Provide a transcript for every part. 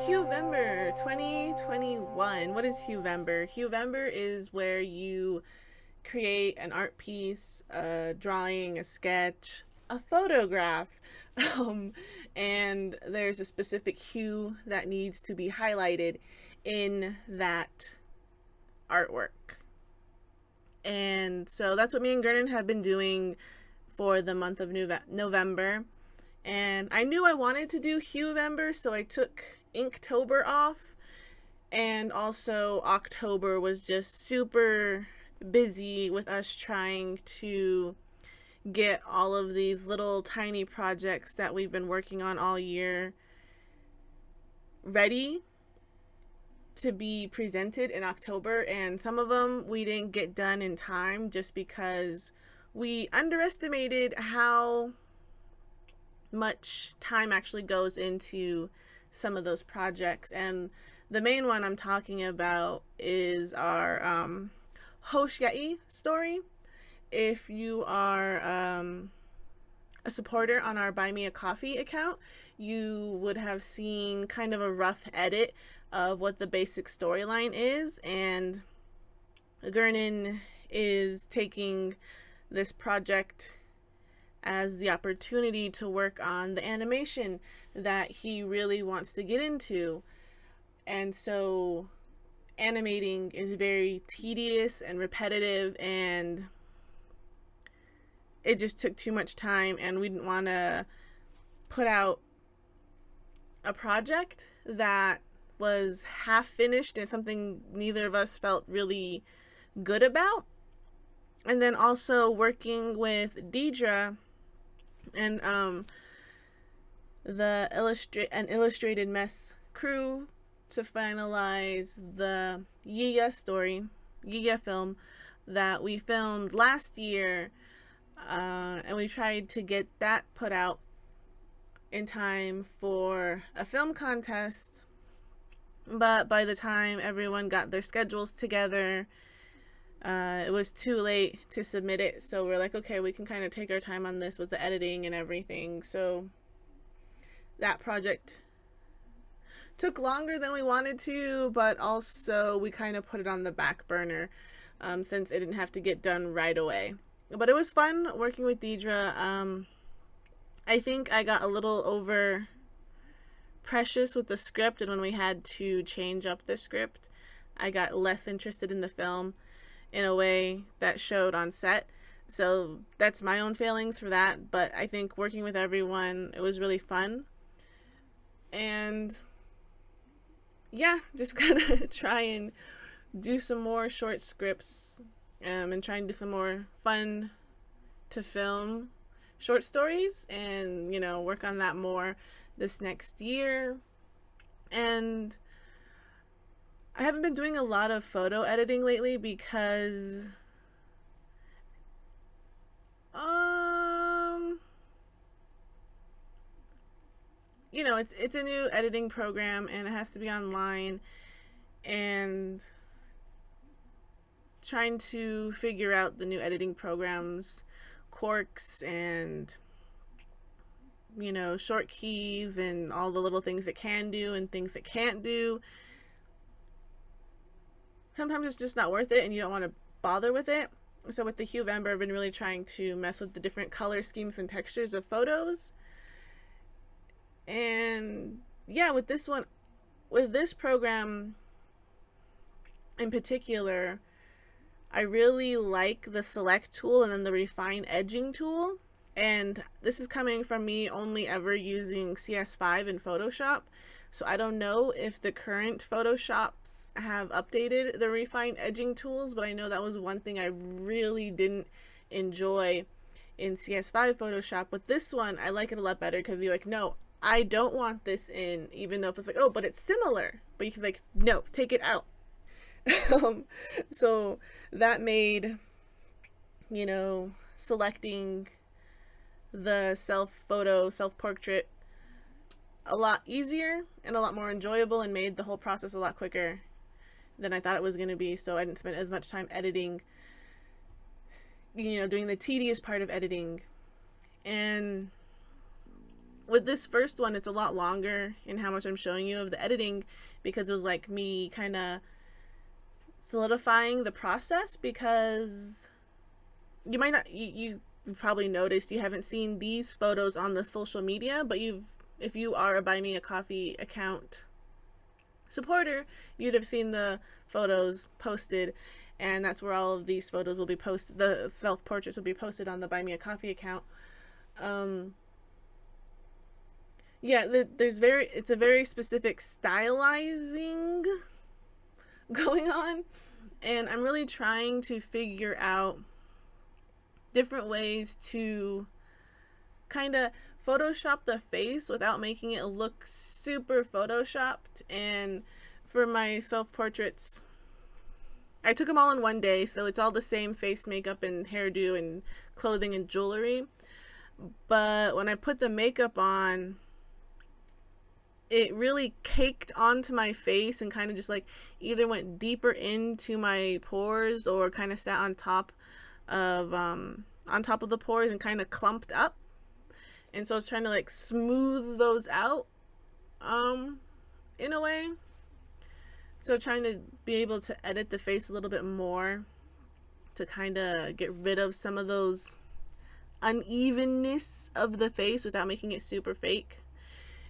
Huevember 2021. What is Huevember? Huevember is where you create an art piece, a drawing, a sketch, a photograph, um, and there's a specific hue that needs to be highlighted in that artwork. And so that's what me and Gerden have been doing for the month of November. And I knew I wanted to do Huevember, so I took Inktober off. And also, October was just super busy with us trying to get all of these little tiny projects that we've been working on all year ready to be presented in October. And some of them we didn't get done in time just because we underestimated how much time actually goes into some of those projects. And the main one I'm talking about is our Hoshiai story. If you are a supporter on our Buy Me a Coffee account, you would have seen kind of a rough edit of what the basic storyline is. And Gernon is taking this project as the opportunity to work on the animation that he really wants to get into. And so animating is very tedious and repetitive, and it just took too much time, and we didn't want to put out a project that was half finished and something neither of us felt really good about. And then also working with Deidre and the Illustrated Mess crew to finalize the Yiya film that we filmed last year, and we tried to get that put out in time for a film contest, but by the time everyone got their schedules together, it was too late to submit it. So we're like, okay, we can kind of take our time on this with the editing and everything. So that project took longer than we wanted to, but also we kind of put it on the back burner since it didn't have to get done right away. But it was fun working with Deidre. I think I got a little over precious with the script, and when we had to change up the script, I got less interested in the film in a way that showed on set. So that's my own failings for that, but I think working with everyone, it was really fun. And yeah, just gonna try and do some more short scripts, and try and do some more fun to film short stories, and work on that more this next year. And I haven't been doing a lot of photo editing lately because it's a new editing program and it has to be online, and trying to figure out the new editing programs, quirks, and short keys, and all the little things it can do and things it can't do. Sometimes it's just not worth it and you don't want to bother with it. So with the Huevember, I've been really trying to mess with the different color schemes and textures of photos. And yeah, with this program in particular, I really like the select tool and then the refine edging tool. And this is coming from me only ever using CS5 in Photoshop. So I don't know if the current Photoshops have updated the refine edging tools, but I know that was one thing I really didn't enjoy in CS5 Photoshop. With this one, I like it a lot better because you're like, no, I don't want this in, even though if it's like, oh, but it's similar. But you can like, no, take it out. So that made, selecting the self-portrait a lot easier and a lot more enjoyable, and made the whole process a lot quicker than I thought it was going to be. So I didn't spend as much time editing, doing the tedious part of editing. And With this first one, it's a lot longer in how much I'm showing you of the editing, because it was like me kind of solidifying the process, because you might not, you probably noticed you haven't seen these photos on the social media, but if you are a Buy Me a Coffee account supporter, you'd have seen the photos posted, and that's where all of these photos will be posted. The self-portraits will be posted on the Buy Me a Coffee account. Yeah, it's a very specific stylizing going on, and I'm really trying to figure out different ways to kind of Photoshop the face without making it look super Photoshopped. And for my self-portraits, I took them all in one day, so it's all the same face makeup and hairdo and clothing and jewelry. But when I put the makeup on, it really caked onto my face and kind of just like either went deeper into my pores or kind of sat on top of the pores and kind of clumped up. And so I was trying to like smooth those out in a way. So trying to be able to edit the face a little bit more to kind of get rid of some of those unevenness of the face without making it super fake.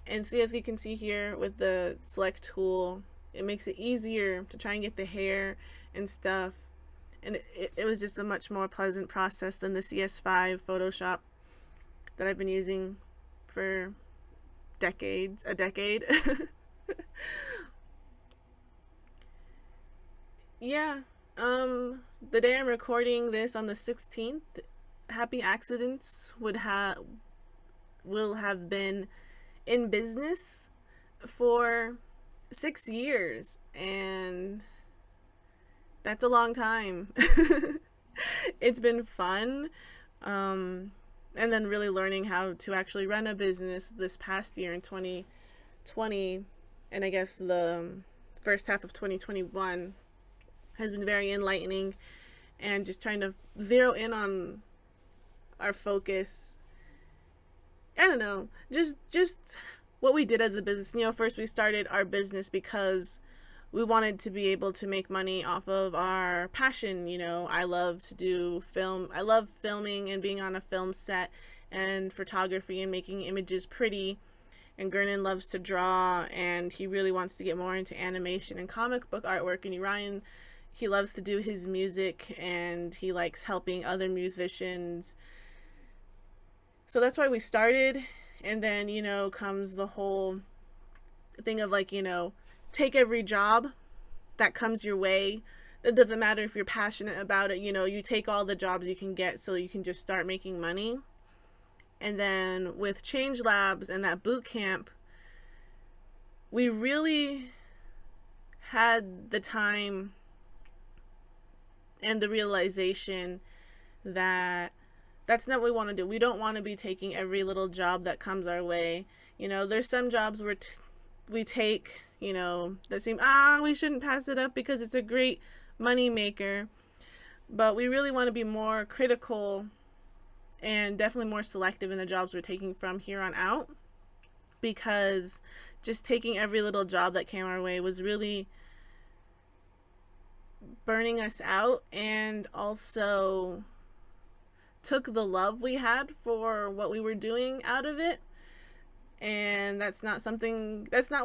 And so as you can see here with the select tool, it makes it easier to try and get the hair and stuff. And it was just a much more pleasant process than the CS5 Photoshop that I've been using for a decade. Yeah, the day I'm recording this on the 16th, Happy Accidents will have been in business for 6 years, and that's a long time. It's been fun, and then really learning how to actually run a business this past year in 2020, and I guess the first half of 2021 has been very enlightening, and just trying to zero in on our focus. I don't know, just what we did as a business. You know, first we started our business because we wanted to be able to make money off of our passion. You know, I love to do film. I love filming and being on a film set and photography and making images pretty. And Gernon loves to draw, and he really wants to get more into animation and comic book artwork. And Ryan, he loves to do his music, and he likes helping other musicians. So that's why we started. And then, you know, comes the whole thing of like, you know, take every job that comes your way. It doesn't matter if you're passionate about it, you know, you take all the jobs you can get so you can just start making money. And then with Change Labs and that boot camp, we really had the time and the realization that that's not what we want to do. We don't want to be taking every little job that comes our way. You know, there's some jobs where we take, you know, that seem, we shouldn't pass it up because it's a great money maker. But we really want to be more critical and definitely more selective in the jobs we're taking from here on out, because just taking every little job that came our way was really burning us out, and also took the love we had for what we were doing out of it. And that's not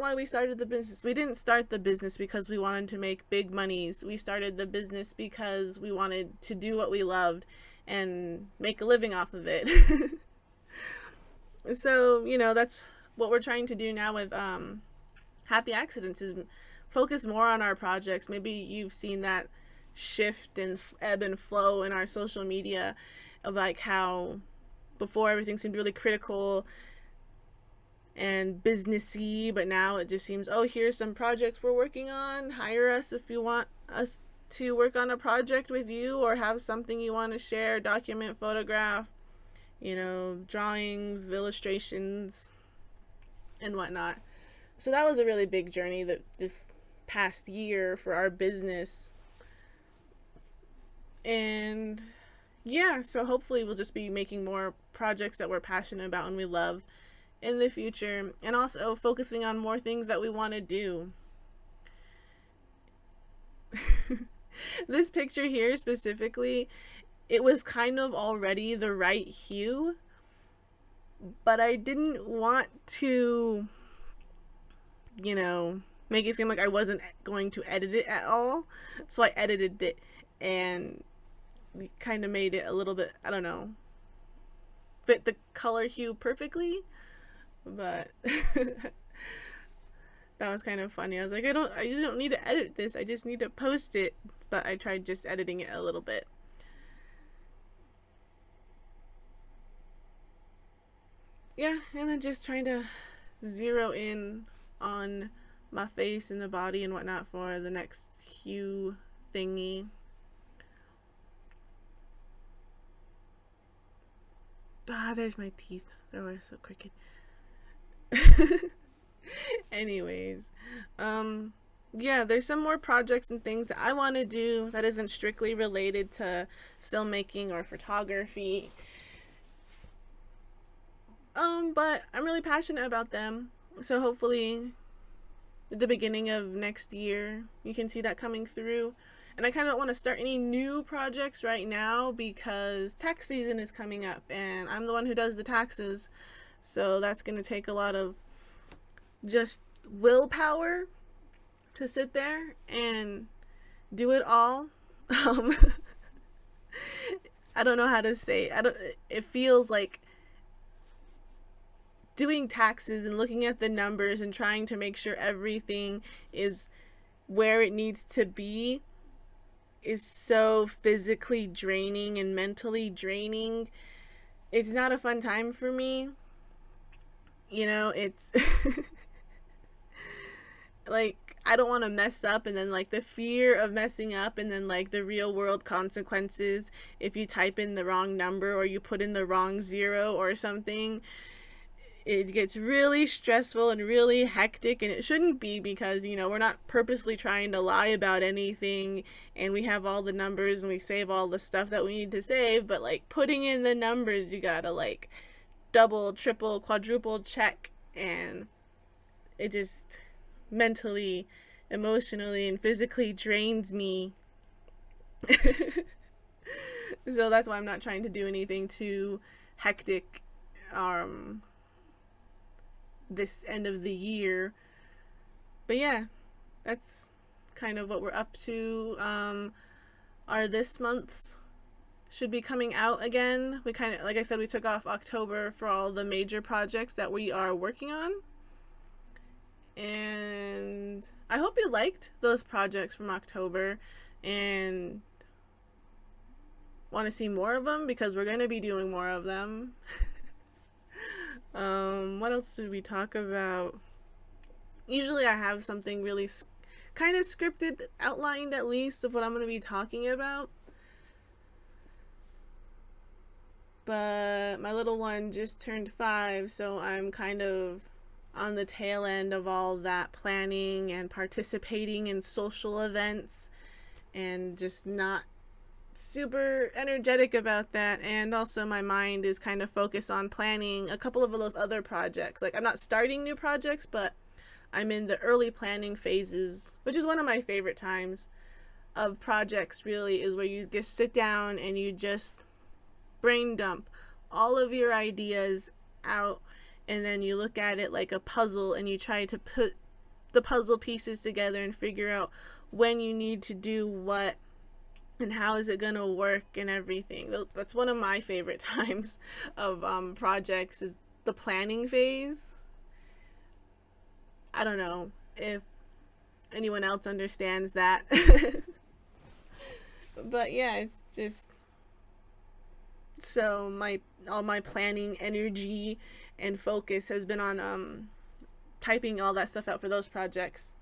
why we started the business. We didn't start the business because we wanted to make big monies. We started the business because we wanted to do what we loved and make a living off of it. So, you know, that's what we're trying to do now with Happy Accidents, is focus more on our projects. Maybe you've seen that shift and ebb and flow in our social media of like how before everything seemed really critical and businessy, but now it just seems, oh, here's some projects we're working on, hire us if you want us to work on a project with you, or have something you want to share, document, photograph, you know, drawings, illustrations, and whatnot. So that was a really big journey that this past year for our business. And yeah, so hopefully we'll just be making more projects that we're passionate about and we love, in the future, and also focusing on more things that we want to do. This picture here specifically, it was kind of already the right hue, but I didn't want to, make it seem like I wasn't going to edit it at all. So I edited it and kind of made it a little bit, I don't know, fit the color hue perfectly. But that was kind of funny. I was like, I just don't need to edit this. I just need to post it. But I tried just editing it a little bit. Yeah, and then just trying to zero in on my face and the body and whatnot for the next hue thingy. There's my teeth. They were so crooked. Anyways, yeah, there's some more projects and things that I want to do that isn't strictly related to filmmaking or photography. But I'm really passionate about them. So hopefully at the beginning of next year, you can see that coming through. And I kind of don't want to start any new projects right now because tax season is coming up and I'm the one who does the taxes. So that's going to take a lot of just willpower to sit there and do it all. I don't know how to say it feels like doing taxes and looking at the numbers and trying to make sure everything is where it needs to be is so physically draining and mentally draining. It's not a fun time for me. It's like I don't want to mess up, and then like the fear of messing up, and then like the real world consequences if you type in the wrong number or you put in the wrong zero or something. It gets really stressful and really hectic, and it shouldn't be because, we're not purposely trying to lie about anything, and we have all the numbers and we save all the stuff that we need to save, but like putting in the numbers, you gotta like double, triple, quadruple check, and it just mentally, emotionally, and physically drains me. So that's why I'm not trying to do anything too hectic this end of the year. But yeah, that's kind of what we're up to. Our this month's should be coming out again. We kind of, like I said, we took off October for all the major projects that we are working on. And I hope you liked those projects from October and want to see more of them because we're going to be doing more of them. What else did we talk about? Usually I have something really kind of scripted, outlined at least, of what I'm going to be talking about. But my little one just turned 5, so I'm kind of on the tail end of all that planning and participating in social events and just not super energetic about that. And also my mind is kind of focused on planning a couple of those other projects. Like, I'm not starting new projects, but I'm in the early planning phases, which is one of my favorite times of projects, really, is where you just sit down and you just brain dump all of your ideas out, and then you look at it like a puzzle and you try to put the puzzle pieces together and figure out when you need to do what and how is it going to work and everything. That's one of my favorite times of projects, is the planning phase. I don't know if anyone else understands that. But yeah, it's just, so all my planning energy and focus has been on typing all that stuff out for those projects.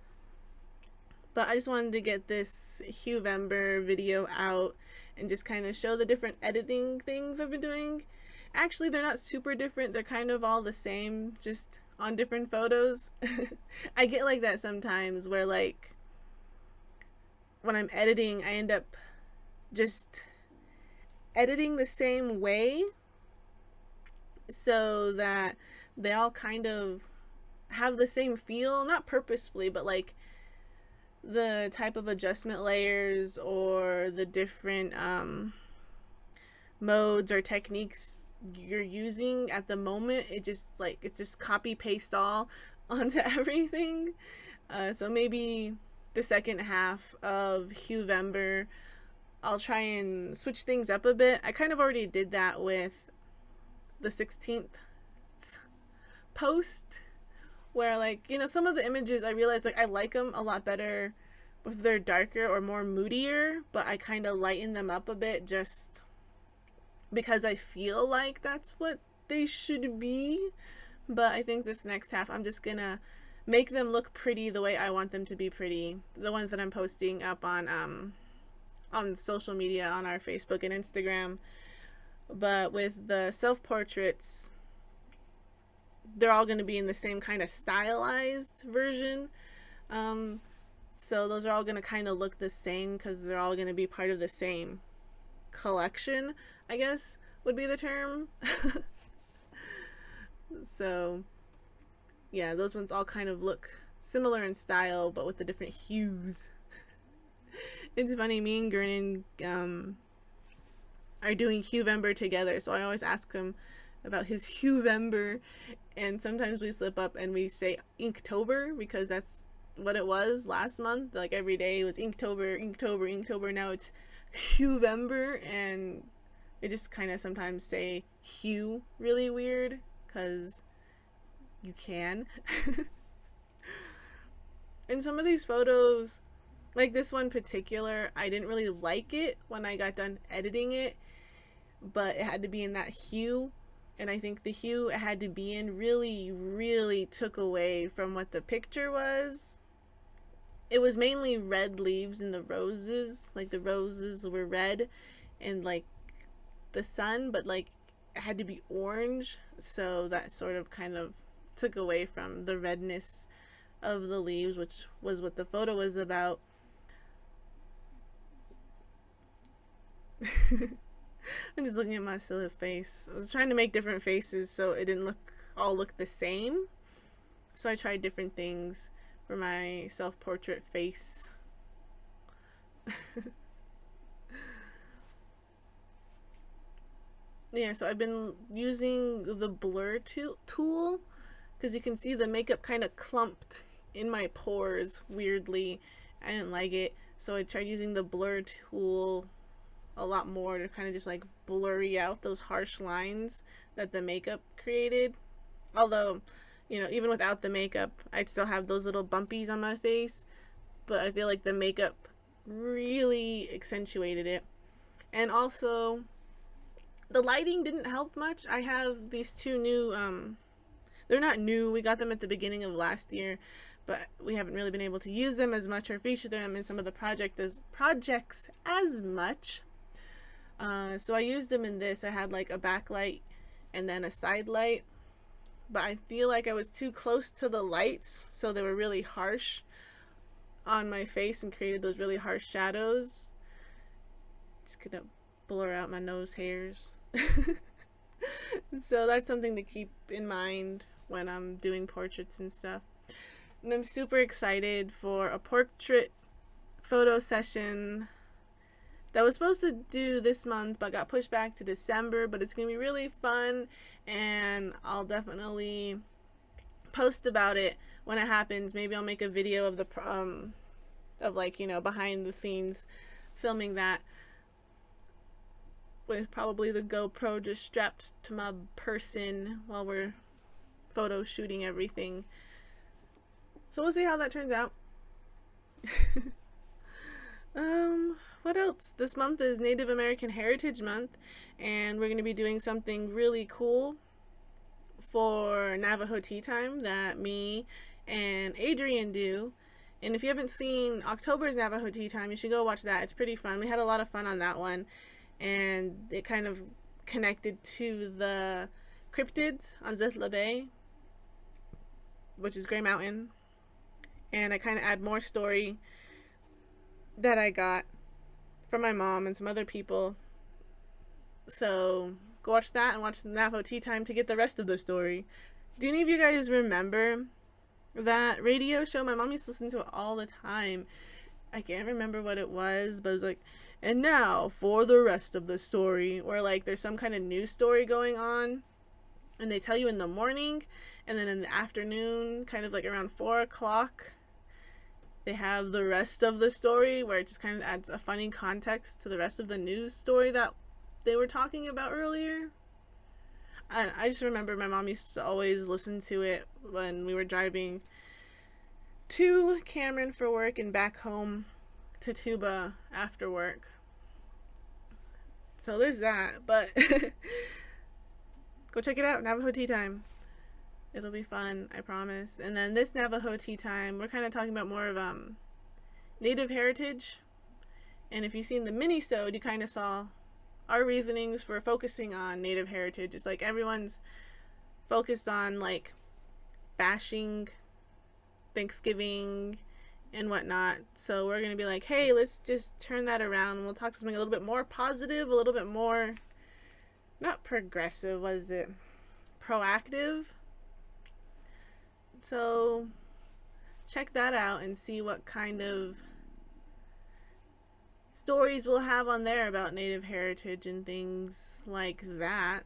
But I just wanted to get this Huevember video out and just kind of show the different editing things I've been doing. Actually, they're not super different. They're kind of all the same, just on different photos. I get like that sometimes where, like, when I'm editing, I end up just editing the same way. so that they all kind of have the same feel, not purposefully, but like the type of adjustment layers or the different modes or techniques you're using at the moment, it's just copy paste all onto everything. So maybe the second half of Huvember, I'll try and switch things up a bit. I kind of already did that with the 16th post, where, like, you know, some of the images I realized, like, I like them a lot better if they're darker or more moodier, but I kind of lighten them up a bit just because I feel like that's what they should be. But I think this next half, I'm just gonna make them look pretty the way I want them to be pretty. The ones that I'm posting up on social media, on our Facebook and Instagram. But with the self-portraits, they're all going to be in the same kind of stylized version. So those are all going to kind of look the same because they're all going to be part of the same collection, I guess would be the term. So yeah, those ones all kind of look similar in style, but with the different hues. It's funny, me and Gernon are doing Huvember together, so I always ask him about his Huvember, and sometimes we slip up and we say Inktober because that's what it was last month. Like every day it was Inktober, Inktober, Inktober. Now it's Huvember, and I just kind of sometimes say Hue really weird because you can. And some of these photos, like this one in particular, I didn't really like it when I got done editing it, but it had to be in that hue, and I think the hue it had to be in really took away from what the picture was. It was mainly red leaves and the roses, like the roses were red and like the sun, but like it had to be orange, so that sort of kind of took away from the redness of the leaves, which was what the photo was about. I'm just looking at my silly face. I was trying to make different faces so it didn't all look the same. So I tried different things for my self-portrait face. Yeah, so I've been using the blur tool because you can see the makeup kind of clumped in my pores weirdly. I didn't like it, so I tried using the blur tool a lot more to kind of just like blurry out those harsh lines that the makeup created. Although, you know, even without the makeup, I'd still have those little bumpies on my face, but I feel like the makeup really accentuated it. And also, the lighting didn't help much. I have these two new, they're not new, we got them at the beginning of last year, but we haven't really been able to use them as much or feature them in some of the projects as much. So I used them in this. I had like a backlight and then a side light, but I feel like I was too close to the lights, so they were really harsh on my face and created those really harsh shadows. Just gonna blur out my nose hairs. So that's something to keep in mind when I'm doing portraits and stuff. And I'm super excited for a portrait photo session that was supposed to do this month but got pushed back to December, but it's gonna be really fun, and I'll definitely post about it when it happens. Maybe I'll make a video of the of, like, you know, behind the scenes filming that with probably the GoPro just strapped to my person while we're photo shooting everything. So we'll see how that turns out. What else? This month is Native American Heritage Month, and we're going to be doing something really cool for Navajo Tea Time that me and Adrian do. And if you haven't seen October's Navajo Tea Time, you should go watch that. It's pretty fun. We had a lot of fun on that one, and it kind of connected to the cryptids on Zithla Bay, which is Gray Mountain, and I kind of add more story that I got from my mom and some other people. So go watch that and watch Navajo Tea Time to get the rest of the story. Do any of you guys remember that radio show? My mom used to listen to it all the time. I can't remember what it was, but it was like, and now for the rest of the story, or like there's some kind of news story going on, and they tell you in the morning, and then in the afternoon, kind of like around 4 o'clock, they have the rest of the story, where it just kind of adds a funny context to the rest of the news story that they were talking about earlier. And I just remember my mom used to always listen to it when we were driving to Cameron for work and back home to Tuba after work. So there's that, but go check it out, Navajo Tea Time. It'll be fun, I promise. And then this Navajo Tea Time, we're kind of talking about more of Native heritage. And if you've seen the mini-sode, you kind of saw our reasonings for focusing on Native heritage. It's like everyone's focused on like bashing Thanksgiving and whatnot. So we're going to be like, hey, let's just turn that around and we'll talk to something a little bit more positive, a little bit more, not progressive, what is it? Proactive. So check that out and see what kind of stories we'll have on there about Native heritage and things like that.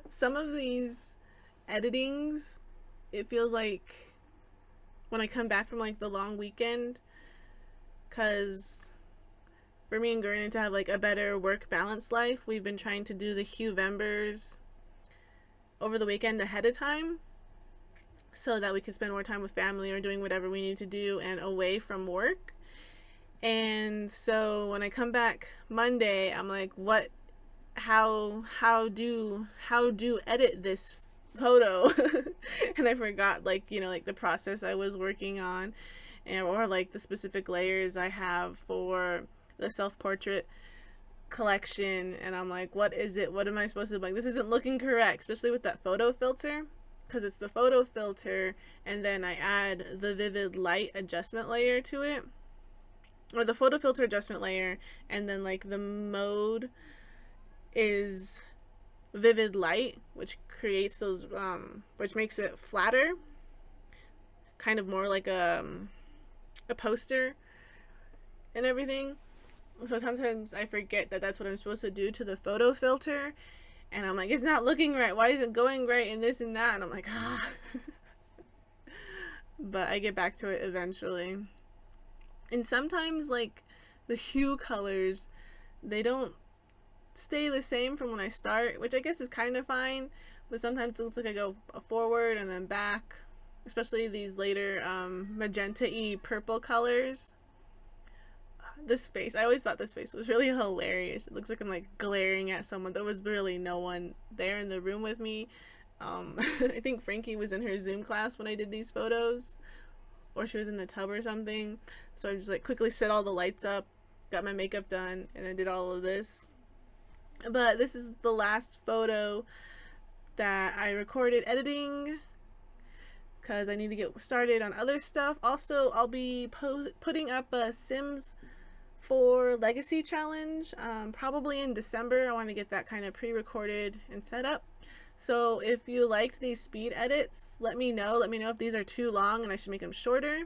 Some of these editings, it feels like when I come back from like the long weekend, because for me and Gurnan to have like a better work balance life, we've been trying to do the Huvembers over the weekend ahead of time so that we can spend more time with family or doing whatever we need to do and away from work. And so when I come back Monday, I'm like, how do edit this photo? And I forgot like the process I was working on, or like the specific layers I have for the self-portrait collection. And I'm like, what is it? What am I supposed to do? Like, this isn't looking correct, especially with that photo filter, because it's the photo filter and then I add the vivid light adjustment layer to it, or the photo filter adjustment layer, and then like the mode is vivid light, which creates those which makes it flatter, kind of more like a poster and everything. So sometimes I forget that that's what I'm supposed to do to the photo filter, and I'm like, it's not looking right, why isn't it going right, and this and that, and I'm like, but I get back to it eventually. And sometimes like the hue colors, they don't stay the same from when I start, which I guess is kind of fine, but sometimes it looks like I go forward and then back, especially these later magenta-y purple colors. This face, I always thought this face was really hilarious. It looks like I'm like glaring at someone. There was really no one there in the room with me. I think Frankie was in her Zoom class when I did these photos, or she was in the tub or something. So I just like quickly set all the lights up, got my makeup done, and I did all of this. But this is the last photo that I recorded editing, because I need to get started on other stuff. Also, I'll be putting up a Sims 4 Legacy Challenge, probably in December. I want to get that kind of pre-recorded and set up. So if you liked these speed edits, let me know. Let me know if these are too long and I should make them shorter.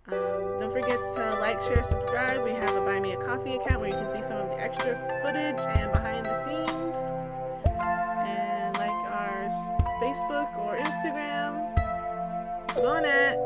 Don't forget to like, share, subscribe. We have a Buy Me a Coffee account where you can see some of the extra footage and behind the scenes. And like our Facebook or Instagram. Go on it.